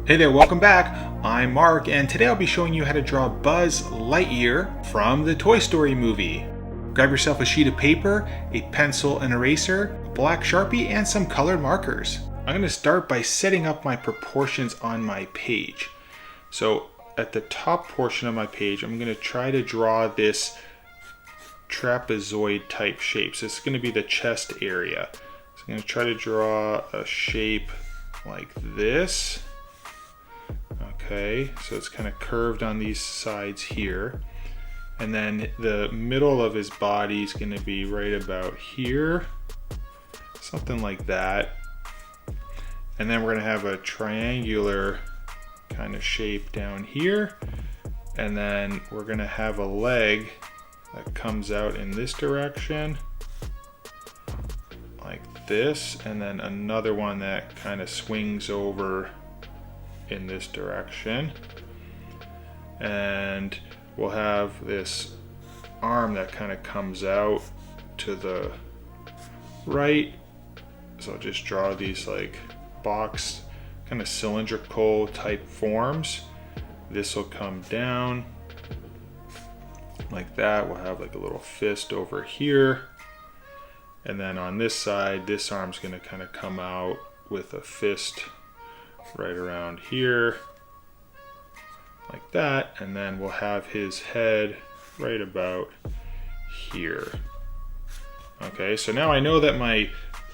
Hey there, welcome back. I'm Mark, and today I'll be showing you how to draw Buzz Lightyear from the Toy Story movie. Grab yourself a sheet of paper, a pencil and eraser, a black Sharpie, and some colored markers. I'm going to start by setting up my proportions on my page. So at the top portion of my page, I'm going to try to draw this trapezoid type shape. So it's going to be the chest area. So I'm going to try to draw a shape like this. Okay, so it's kind of curved on these sides here. And then the middle of his body is going to be right about here. Something like that. And then we're going to have a triangular kind of shape down here. And then we're going to have a leg that comes out in this direction. Like this. And then another one that kind of swings over in this direction, and we'll have this arm that kind of comes out to the right. So I'll just draw these like box kind of cylindrical type forms. This will come down like that. We'll have like a little fist over here, and then on this side this arm's going to kind of come out with a fist right around here like that, and then we'll have his head right about here. Okay, so now I know that my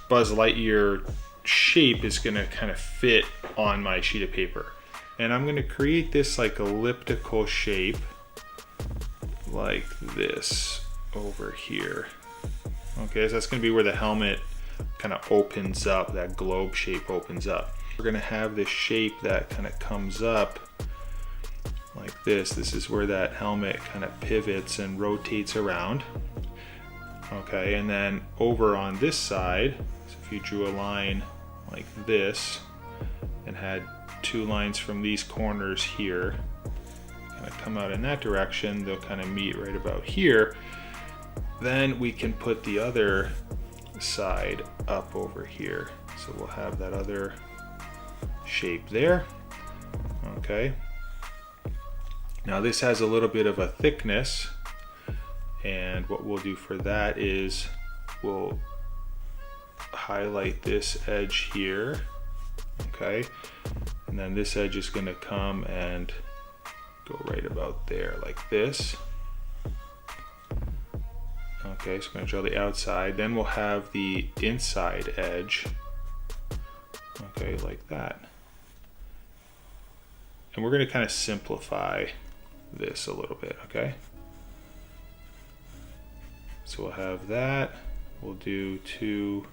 Buzz Lightyear shape is going to kind of fit on my sheet of paper, and I'm going to create this like elliptical shape like this over here. Okay, so that's going to be where the helmet kind of opens up, that globe shape opens up. We're going to have this shape that kind of comes up like this. This is where that helmet kind of pivots and rotates around. Okay, and then over on this side, so if you drew a line like this and had two lines from these corners here, kind of come out in that direction, they'll kind of meet right about here. Then we can put the other side up over here. So we'll have that other shape there. Okay, now this has a little bit of a thickness, and what we'll do for that is we'll highlight this edge here. Okay, and then this edge is going to come and go right about there like this. Okay, so I'm going to draw the outside, then we'll have the inside edge, okay, like that. And we're going to kind of simplify this a little bit, okay? So we'll have that. We'll do two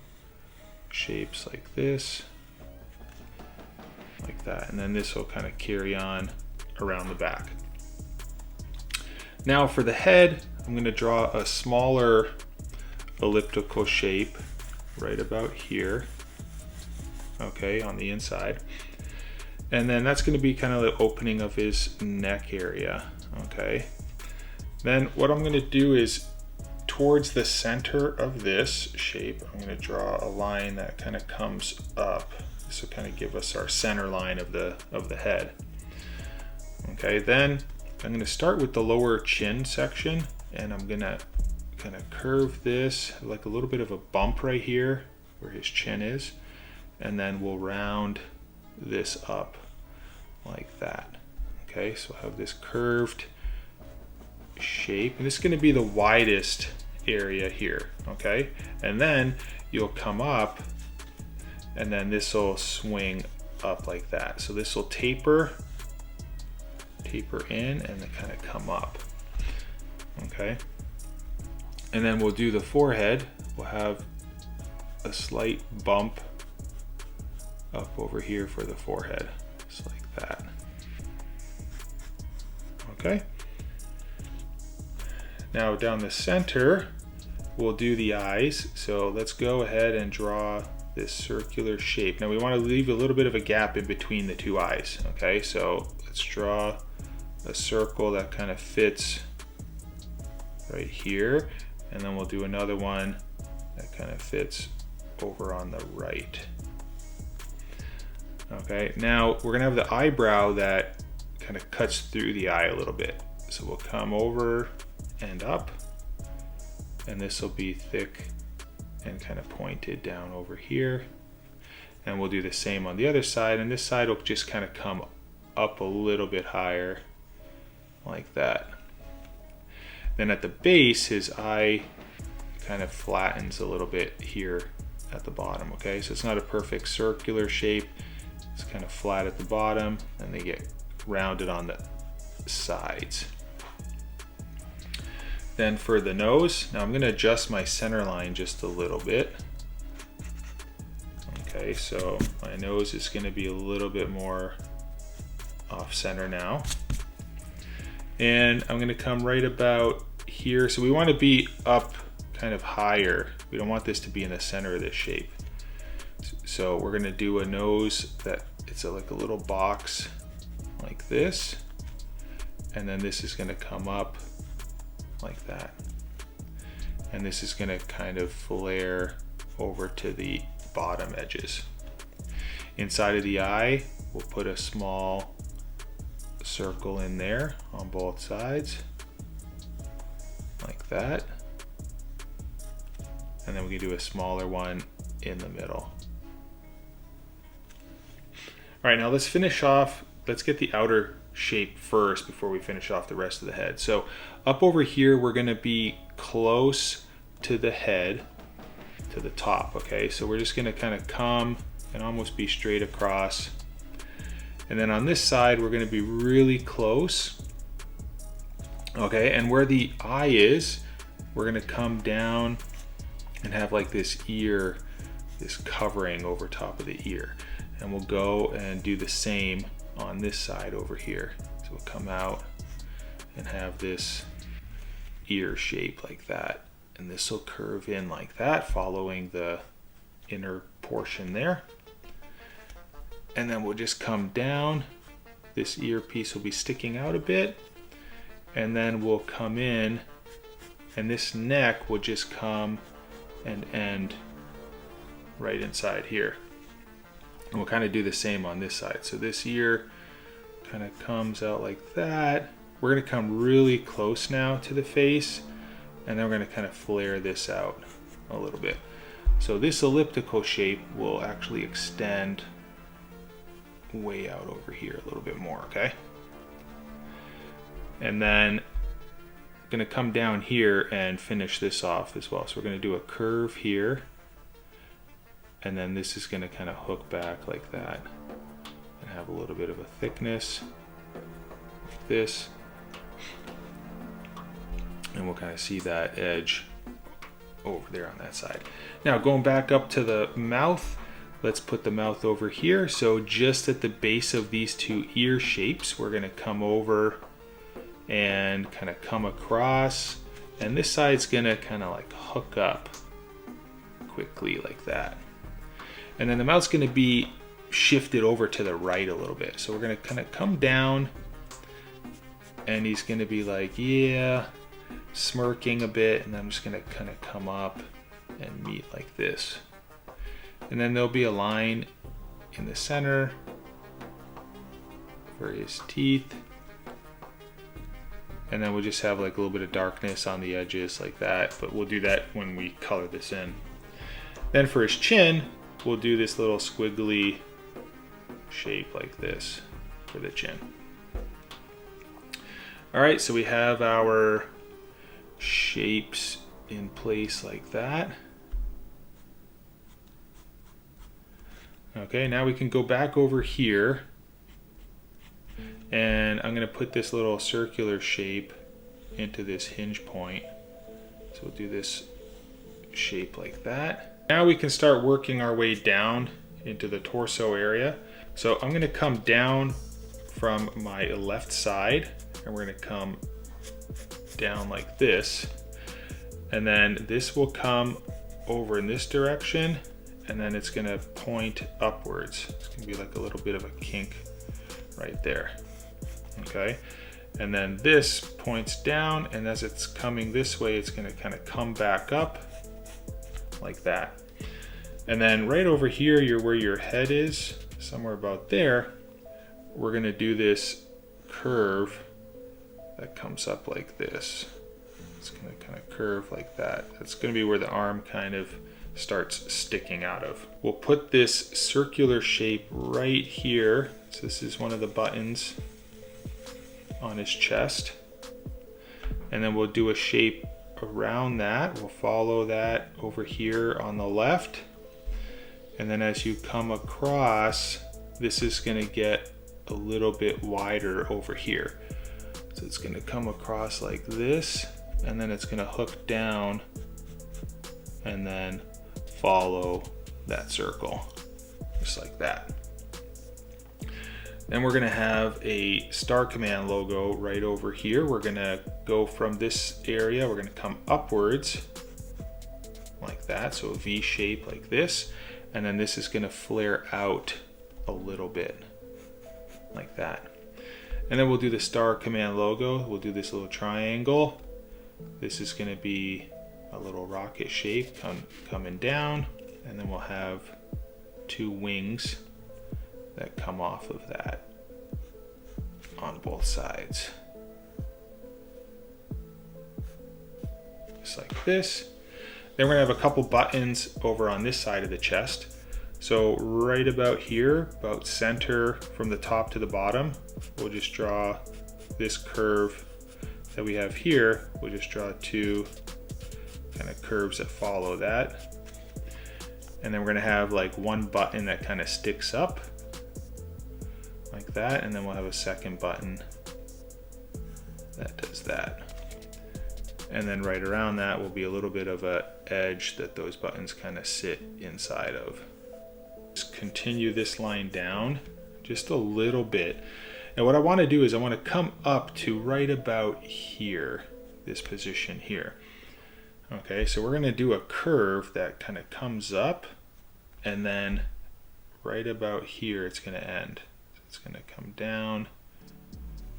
shapes like this, like that. And then this will kind of carry on around the back. Now for the head, I'm going to draw a smaller elliptical shape right about here, okay, on the inside. And then that's going to be kind of the opening of his neck area, okay. Then what I'm going to do is towards the center of this shape, I'm going to draw a line that kind of comes up. This will kind of give us our center line of the head. Okay, then I'm going to start with the lower chin section, and I'm going to kind of curve this like a little bit of a bump right here where his chin is, and then we'll round this up like that. Okay, so I'll have this curved shape, and this is going to be the widest area here. Okay, and then you'll come up, and then this will swing up like that. So this will taper in and then kind of come up. Okay, and then we'll do the forehead. We'll have a slight bump up over here for the forehead, just like that. Okay, now down the center we'll do the eyes. So let's go ahead and draw this circular shape. Now we want to leave a little bit of a gap in between the two eyes. Okay, so let's draw a circle that kind of fits right here, and then we'll do another one that kind of fits over on the right. Okay, now we're gonna have the eyebrow that kind of cuts through the eye a little bit. So we'll come over and up, and this will be thick and kind of pointed down over here. And we'll do the same on the other side, and this side will just kind of come up a little bit higher like that. Then at the base, his eye kind of flattens a little bit here at the bottom, okay? So it's not a perfect circular shape. It's kind of flat at the bottom, and they get rounded on the sides. Then for the nose, now I'm gonna adjust my center line just a little bit. Okay, so my nose is gonna be a little bit more off center now. And I'm gonna come right about here. So we wanna be up kind of higher. We don't want this to be in the center of this shape. So we're gonna do a nose that it's like a little box like this. And then this is gonna come up like that. And this is gonna kind of flare over to the bottom edges. Inside of the eye, we'll put a small circle in there on both sides, like that. And then we can do a smaller one in the middle. All right, now let's finish off, let's get the outer shape first before we finish off the rest of the head. So up over here, we're gonna be close to the head, to the top, okay? So we're just gonna kind of come and almost be straight across. And then on this side, we're gonna be really close, okay? And where the eye is, we're gonna come down and have like this ear, this covering over top of the ear. And we'll go and do the same on this side over here. So we'll come out and have this ear shape like that. And this will curve in like that, following the inner portion there. And then we'll just come down. This ear piece will be sticking out a bit. And then we'll come in, and this neck will just come and end right inside here. And we'll kind of do the same on this side. So this ear kind of comes out like that. We're gonna come really close now to the face, and then we're gonna kind of flare this out a little bit. So this elliptical shape will actually extend way out over here a little bit more, okay? And then I'm gonna come down here and finish this off as well. So we're gonna do a curve here, and then this is gonna kind of hook back like that and have a little bit of a thickness like this. And we'll kind of see that edge over there on that side. Now going back up to the mouth, let's put the mouth over here. So just at the base of these two ear shapes, we're gonna come over and kind of come across. And this side's gonna kind of like hook up quickly like that. And then the mouth's gonna be shifted over to the right a little bit. So we're gonna kind of come down, and he's gonna be like, yeah, smirking a bit, and I'm just gonna kind of come up and meet like this. And then there'll be a line in the center for his teeth. And then we'll just have like a little bit of darkness on the edges like that, but we'll do that when we color this in. Then for his chin, we'll do this little squiggly shape like this for the chin. All right, so we have our shapes in place like that. Okay, now we can go back over here, and I'm gonna put this little circular shape into this hinge point. So we'll do this shape like that. Now we can start working our way down into the torso area. So I'm gonna come down from my left side, and we're gonna come down like this. And then this will come over in this direction, and then it's gonna point upwards. It's gonna be like a little bit of a kink right there, okay? And then this points down, and as it's coming this way, it's gonna kind of come back up like that. And then right over here, where your head is, somewhere about there, we're going to do this curve that comes up like this. It's going to kind of curve like that. That's going to be where the arm kind of starts sticking out of. We'll put this circular shape right here. So this is one of the buttons on his chest. And then we'll do a shape around that. We'll follow that over here on the left. And then as you come across, this is going to get a little bit wider over here. So it's going to come across like this, and then it's going to hook down and then follow that circle, just like that. Then we're going to have a Star Command logo right over here. We're going to go from this area, we're going to come upwards like that, so a V shape like this, and then this is going to flare out a little bit like that. And then we'll do the Star Command logo. We'll do this little triangle. This is going to be a little rocket shape coming down, and then we'll have two wings that come off of that on both sides. Just like this. Then we're gonna have a couple buttons over on this side of the chest. So right about here, about center from the top to the bottom, we'll just draw this curve that we have here. We'll just draw two kind of curves that follow that. And then we're gonna have like one button that kind of sticks up like that, and then we'll have a second button that does that. And then right around that will be a little bit of a edge that those buttons kind of sit inside of. Just continue this line down just a little bit. And what I want to do is I want to come up to right about here, this position here. Okay, so we're going to do a curve that kind of comes up, and then right about here it's going to end. So it's going to come down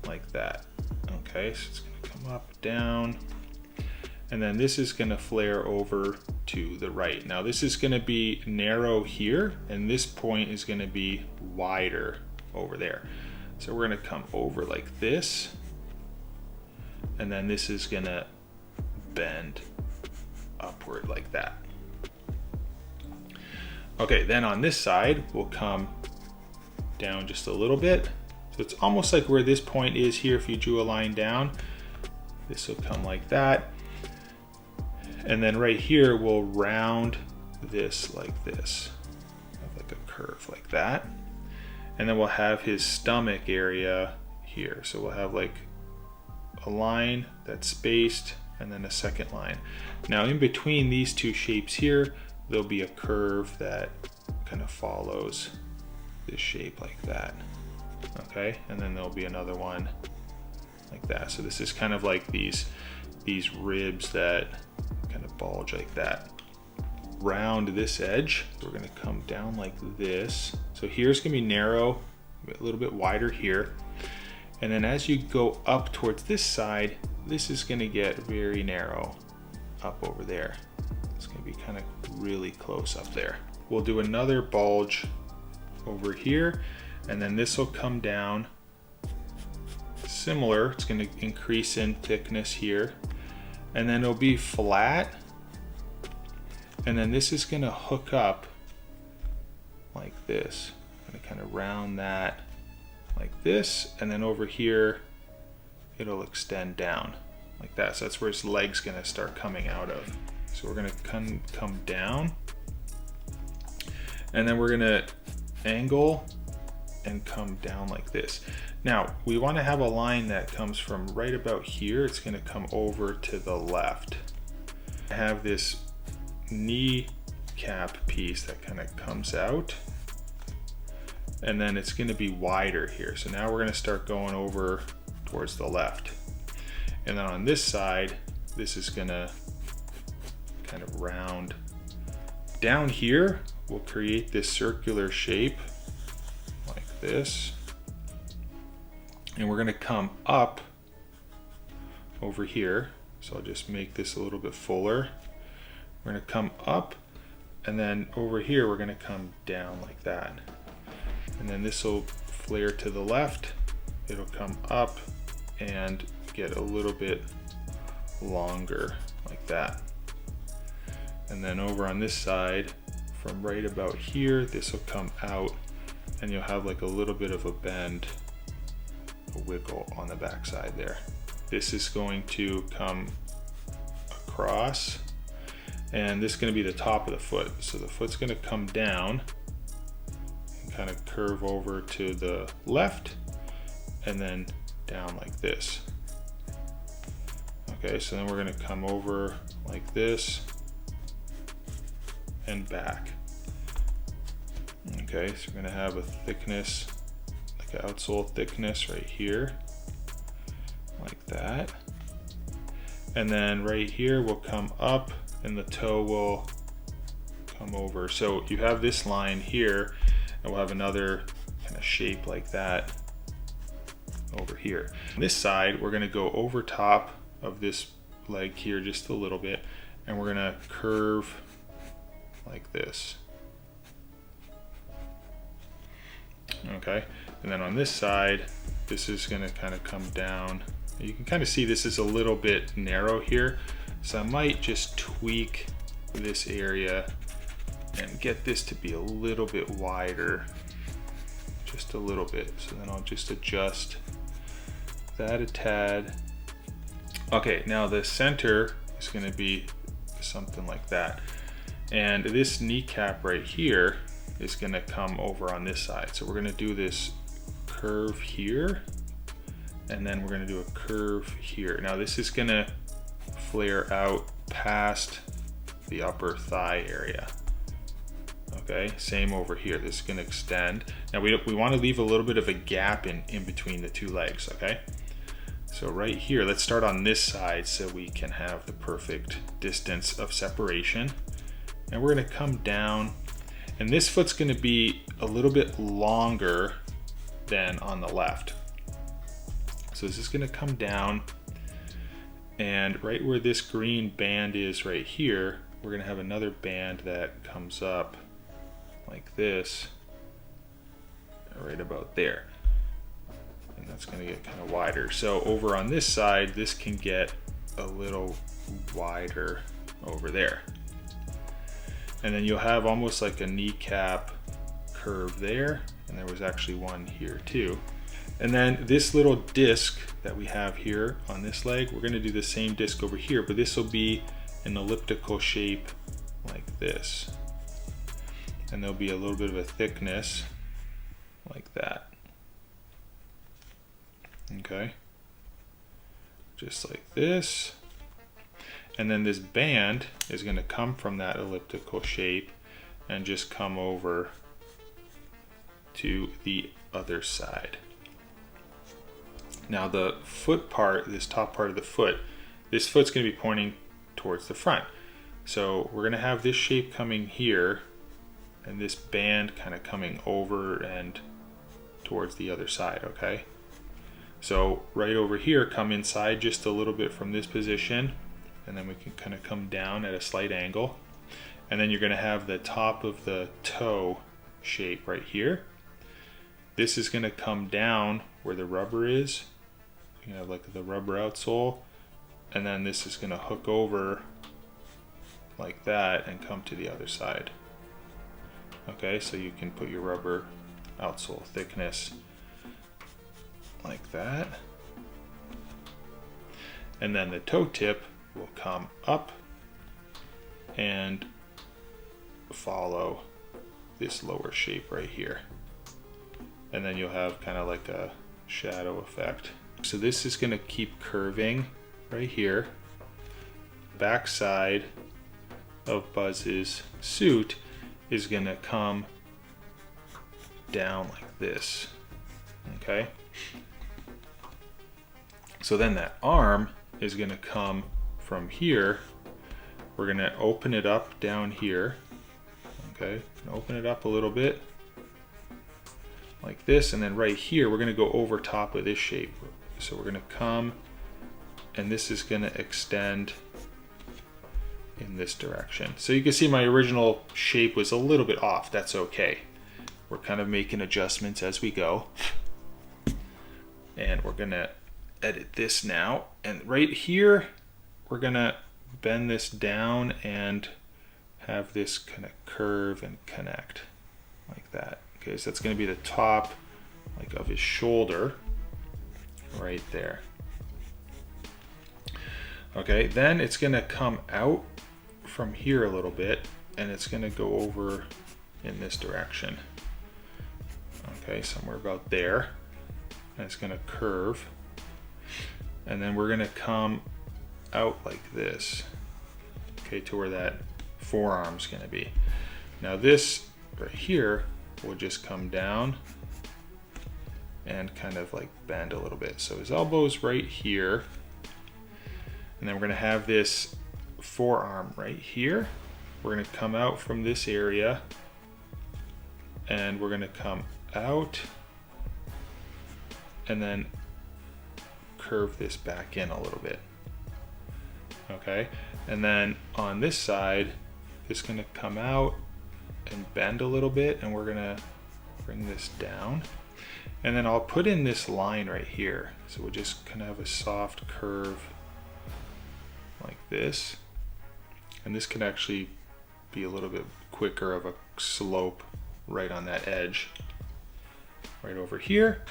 like that. Okay, so it's going to come up, down, and then this is going to flare over to the right. Now this is going to be narrow here, and this point is going to be wider over there. So we're going to come over like this, and then this is going to bend upward like that. Okay, then on this side we'll come down just a little bit. So it's almost like where this point is here. If you drew a line down, this will come like that. And then right here we'll round this like this, like a curve like that. And then we'll have his stomach area here. So we'll have like a line that's spaced and then a second line. Now in between these two shapes here, there'll be a curve that kind of follows this shape like that. Okay, and then there'll be another one like that. So this is kind of like these ribs that kind of bulge like that. Round this edge, we're going to come down like this. So here's going to be narrow, a little bit wider here. And then as you go up towards this side, this is going to get very narrow up over there. It's going to be kind of really close up there. We'll do another bulge over here, and then this will come down similar. It's going to increase in thickness here, and then it'll be flat, and then this is going to hook up like this. I'm going to kind of round that like this, and then over here it'll extend down like that. So that's where his leg's going to start coming out of. So we're going to come down, and then we're going to angle and come down like this. Now we want to have a line that comes from right about here. It's going to come over to the left. I have this knee cap piece that kind of comes out, and then it's going to be wider here. So now we're going to start going over towards the left. And then on this side, this is going to kind of round. Down here, we'll create this circular shape like this. And we're going to come up over here. So I'll just make this a little bit fuller. We're going to come up, and then over here we're going to come down like that. And and then this will flare to the left. It'll come up and get a little bit longer like that. And then over on this side, from right about here, this will come out and you'll have like a little bit of a bend, a wiggle on the back side there. This is going to come across, and this is going to be the top of the foot. So the foot's going to come down and kind of curve over to the left and then down like this. Okay, so then we're going to come over like this and back. Okay, so we're going to have a thickness, like an outsole thickness right here, like that. And then right here will come up and the toe will come over. So you have this line here, and we'll have another kind of shape like that over here. On this side, we're going to go over top of this leg here just a little bit, and we're going to curve like this. Okay, and then on this side, this is going to kind of come down. You can kind of see this is a little bit narrow here, so I might just tweak this area and get this to be a little bit wider, just a little bit. So then I'll just adjust that a tad. Okay, now the center is going to be something like that, and this kneecap right here is going to come over on this side. So we're going to do this curve here, and then we're going to do a curve here. Now this is going to flare out past the upper thigh area. Okay, same over here. This is going to extend. Now we want to leave a little bit of a gap in between the two legs. Okay, so right here, let's start on this side so we can have the perfect distance of separation. And we're going to come down, and this foot's going to be a little bit longer than on the left. So this is going to come down, and right where this green band is right here, we're going to have another band that comes up like this, right about there. And that's going to get kind of wider. So over on this side, this can get a little wider over there. And then you'll have almost like a kneecap curve there, and there was actually one here too. And then this little disc that we have here on this leg, we're going to do the same disc over here, but this will be an elliptical shape like this. And there'll be a little bit of a thickness like that. Okay, just like this. And then this band is going to come from that elliptical shape and just come over to the other side. Now the foot part, this top part of the foot, this foot's going to be pointing towards the front. So we're going to have this shape coming here and this band kind of coming over and towards the other side, okay? So right over here, come inside just a little bit from this position, and then we can kind of come down at a slight angle. And then you're going to have the top of the toe shape right here. This is going to come down where the rubber is. You have like the rubber outsole, and then this is going to hook over like that and come to the other side. Okay, so you can put your rubber outsole thickness like that. And then the toe tip will come up and follow this lower shape right here. And then you'll have kind of like a shadow effect. So this is going to keep curving right here. Back side of Buzz's suit is going to come down like this. Okay. So then that arm is going to come from here. We're going to open it up down here. Okay, open it up a little bit like this, and then right here we're going to go over top of this shape. So we're going to come, and this is going to extend in this direction. So you can see my original shape was a little bit off. That's okay. we're kind of making adjustments as we go. And we're gonna edit this now. And right here, we're gonna bend this down and have this kind of curve and connect like that. Okay, so that's gonna be the top like of his shoulder right there. Okay, then it's gonna come out from here a little bit and it's gonna go over in this direction. Okay, somewhere about there. And it's gonna curve. And then we're gonna come out like this, okay, to where that forearm's gonna be. Now this right here will just come down and kind of like bend a little bit. So his elbow's right here. And then we're gonna have this forearm right here. We're gonna come out from this area and we're gonna come out and then curve this back in a little bit. Okay, and then on this side, it's gonna come out and bend a little bit and we're gonna bring this down. And then I'll put in this line right here. So we'll just kind of have a soft curve like this. And this can actually be a little bit quicker of a slope right on that edge, right over here.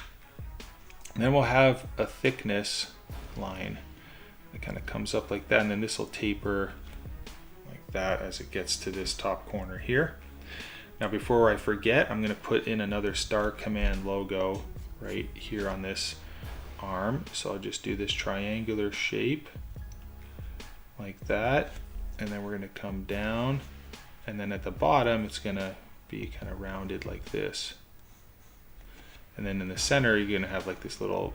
And then we'll have a thickness line that kind of comes up like that, and then this will taper like that as it gets to this top corner here. Now before I forget, I'm going to put in another Star Command logo right here on this arm. So I'll just do this triangular shape like that, and then we're going to come down, and then at the bottom it's going to be kind of rounded like this. And then in the center, you're gonna have like this little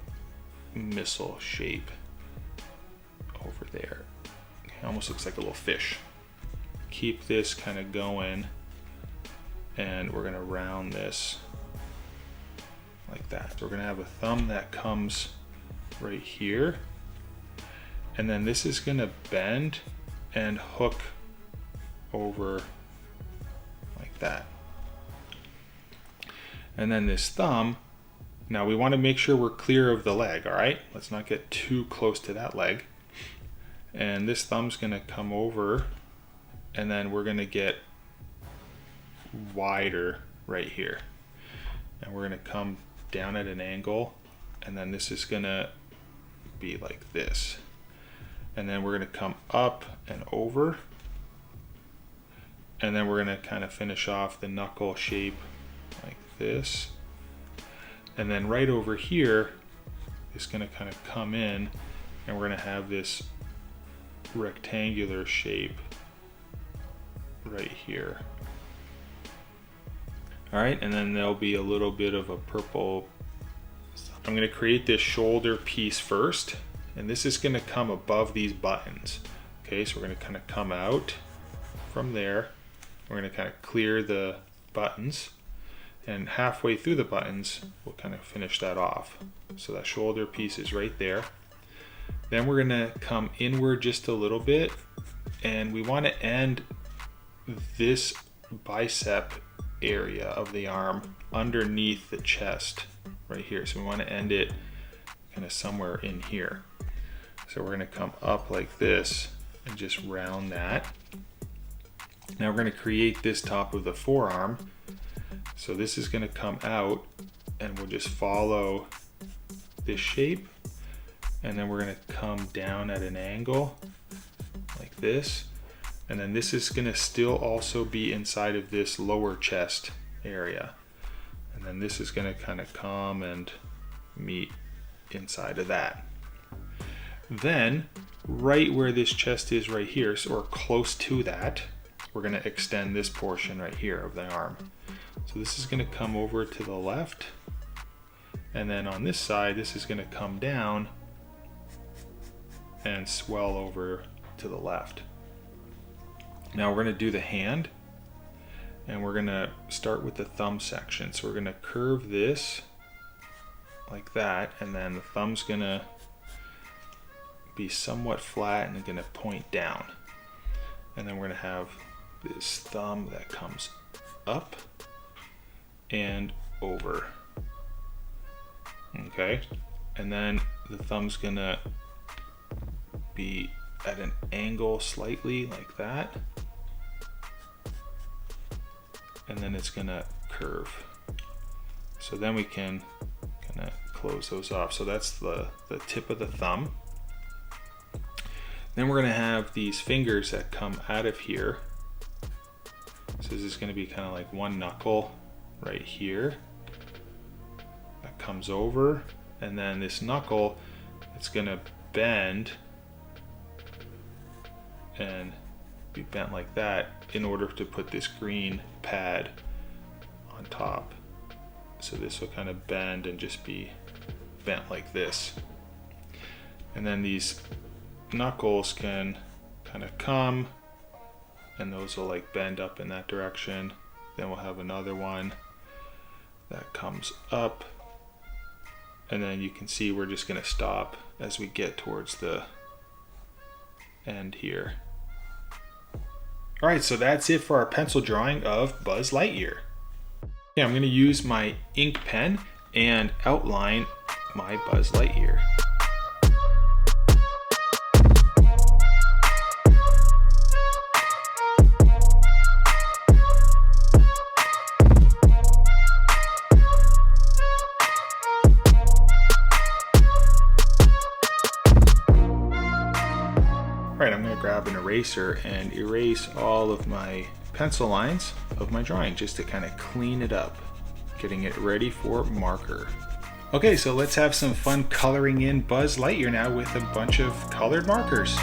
missile shape over there. Okay, almost looks like a little fish. Keep this kind of going, and we're gonna round this like that. So we're gonna have a thumb that comes right here, and then this is gonna bend and hook over like that. And then this thumb, now we want to make sure we're clear of the leg, all right? Let's not get too close to that leg. And this thumb's gonna come over, and then we're gonna get wider right here. And we're gonna come down at an angle, and then this is gonna be like this. And then we're gonna come up and over, and then we're gonna kind of finish off the knuckle shape like this. And then right over here is going to kind of come in, and we're going to have this rectangular shape right here. All right, and then there'll be a little bit of a purple. I'm going to create this shoulder piece first, and this is going to come above these buttons. Okay, so we're going to kind of come out from there. We're going to kind of clear the buttons. And halfway through the buttons, we'll kind of finish that off. So that shoulder piece is right there. Then we're gonna come inward just a little bit, and we want to end this bicep area of the arm underneath the chest right here. So we want to end it kind of somewhere in here. So we're gonna come up like this and just round that. Now we're gonna create this top of the forearm. So this is going to come out, and we'll just follow this shape, and then we're going to come down at an angle like this, and then this is going to still also be inside of this lower chest area, and then this is going to kind of come and meet inside of that. Then right where this chest is right here, so we're close to that, we're going to extend this portion right here of the arm. So this is going to come over to the left, and then on this side this is going to come down and swell over to the left. Now we're going to do the hand, and we're going to start with the thumb section. So we're going to curve this like that, and then the thumb's going to be somewhat flat and going to point down. And then we're going to have this thumb that comes up and over. Okay, and then the thumb's gonna be at an angle slightly like that, and then it's gonna curve. So then we can kind of close those off. So that's the tip of the thumb. Then we're gonna have these fingers that come out of here. So this is gonna be kind of like one knuckle right here that comes over, and then this knuckle, it's gonna bend and be bent like that in order to put this green pad on top. So this will kind of bend and just be bent like this. And then these knuckles can kind of come, and those will like bend up in that direction. Then we'll have another one that comes up, and then you can see we're just going to stop as we get towards the end here. Alright, so that's it for our pencil drawing of Buzz Lightyear. Yeah, I'm going to use my ink pen and outline my Buzz Lightyear. Alright, I'm going to grab an eraser and erase all of my pencil lines of my drawing just to kind of clean it up, getting it ready for marker. Okay, so let's have some fun coloring in Buzz Lightyear now with a bunch of colored markers.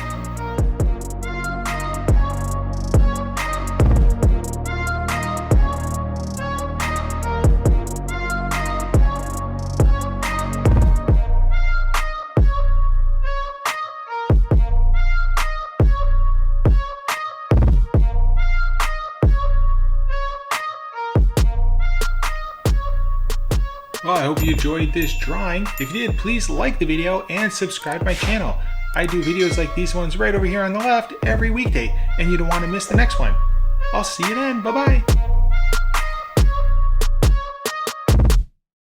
Well, I hope you enjoyed this drawing. If you did, please like the video and subscribe to my channel. I do videos like these ones right over here on the left every weekday, and you don't want to miss the next one. I'll see you then. Bye-bye.